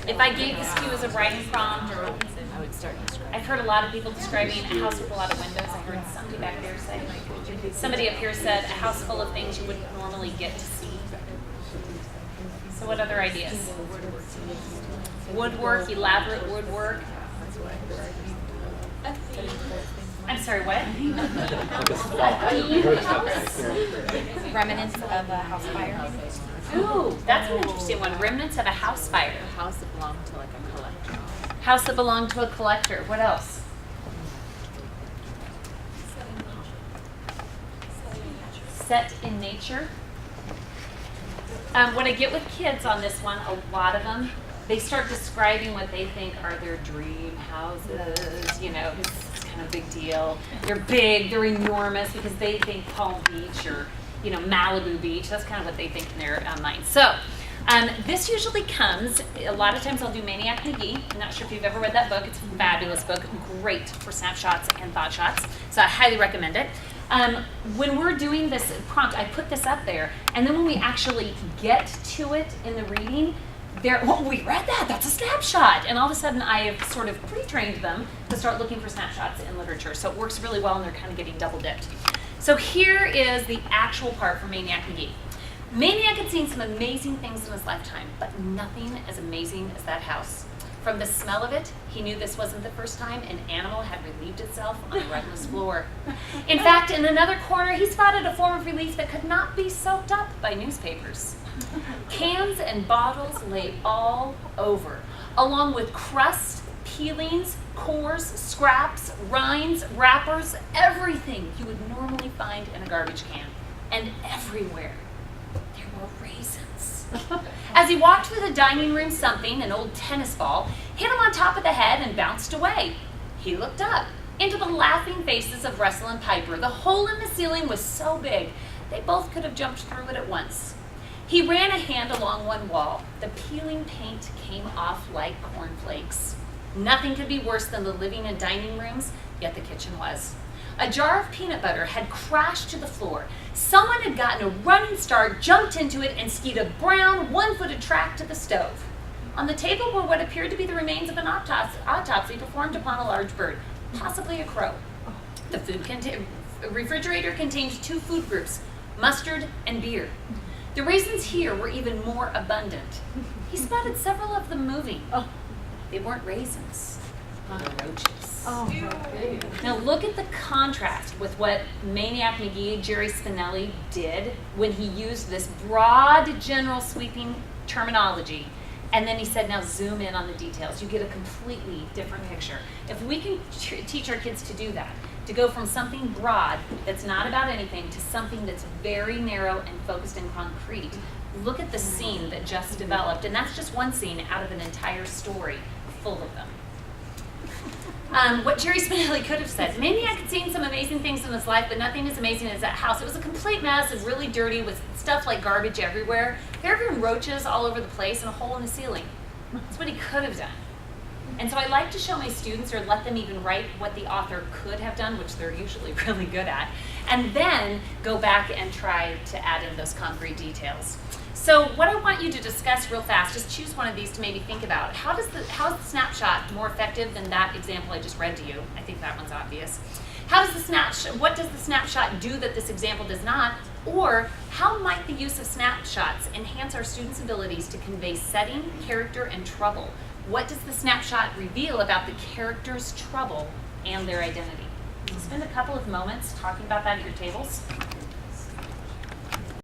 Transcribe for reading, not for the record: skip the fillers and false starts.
If I gave this to you as a writing prompt, or I've heard a lot of people describing a house with a lot of windows. I heard somebody back there say, somebody up here said, a house full of things you wouldn't normally get to see. So what other ideas? Woodwork, elaborate woodwork. I'm sorry, what? Remnants of a house fire. Ooh, that's an interesting one. Remnants of a house fire. A house that belonged to like a collector. House that belonged to a collector. What else? Set in nature. What I get with kids on this one, a lot of them, they start describing what they think are their dream houses. You know, it's kind of a big deal. They're big, they're enormous because they think Palm Beach or, you know, Malibu Beach. That's kind of what they think in their mind. So this usually comes, a lot of times I'll do Maniac McGee. I'm not sure if you've ever read that book. It's a fabulous book, great for snapshots and thought shots. So I highly recommend it. When we're doing this prompt, I put this up there, and then when we actually get to it in the reading, we read that, that's a snapshot. And all of a sudden I have sort of pre-trained them to start looking for snapshots in literature. So it works really well, and they're kind of getting double dipped. So here is the actual part for Maniac McGee. Maniac had seen some amazing things in his lifetime, but nothing as amazing as that house. From the smell of it, he knew this wasn't the first time an animal had relieved itself on the rugless floor. In fact, in another corner, he spotted a form of relief that could not be soaked up by newspapers. Cans and bottles lay all over, along with crust, peelings, cores, scraps, rinds, wrappers, everything you would normally find in a garbage can. And everywhere, there were raisins. As he walked through the dining room, something, an old tennis ball, hit him on top of the head and bounced away. He looked up into the laughing faces of Russell and Piper. The hole in the ceiling was so big, they both could have jumped through it at once. He ran a hand along one wall. The peeling paint came off like cornflakes. Nothing could be worse than the living and dining rooms, yet the kitchen was. A jar of peanut butter had crashed to the floor. Someone had gotten a running start, jumped into it, and skied a brown, one-footed track to the stove. On the table were what appeared to be the remains of an autopsy performed upon a large bird, possibly a crow. The refrigerator contained 2 food groups, mustard and beer. The raisins here were even more abundant. He spotted several of them moving. They weren't raisins, they were roaches. Now look at the contrast with what Maniac McGee, Jerry Spinelli, did when he used this broad, general, sweeping terminology. And then he said, now zoom in on the details. You get a completely different picture. If we can teach our kids to do that, to go from something broad that's not about anything to something that's very narrow and focused and concrete, look at the scene that just developed. And that's just one scene out of an entire story full of them. What Jerry Spinelli could have said, Maniac had seen some amazing things in his life, but nothing as amazing as that house. It was a complete mess and really dirty with stuff like garbage everywhere. There have been roaches all over the place and a hole in the ceiling. That's what he could have done. And so I like to show my students, or let them even write what the author could have done, which they're usually really good at, and then go back and try to add in those concrete details. So what I want you to discuss real fast, just choose one of these to maybe think about. How is the snapshot more effective than that example I just read to you? I think that one's obvious. What does the snapshot do that this example does not? Or how might the use of snapshots enhance our students' abilities to convey setting, character, and trouble? What does the snapshot reveal about the character's trouble and their identity? So spend a couple of moments talking about that at your tables.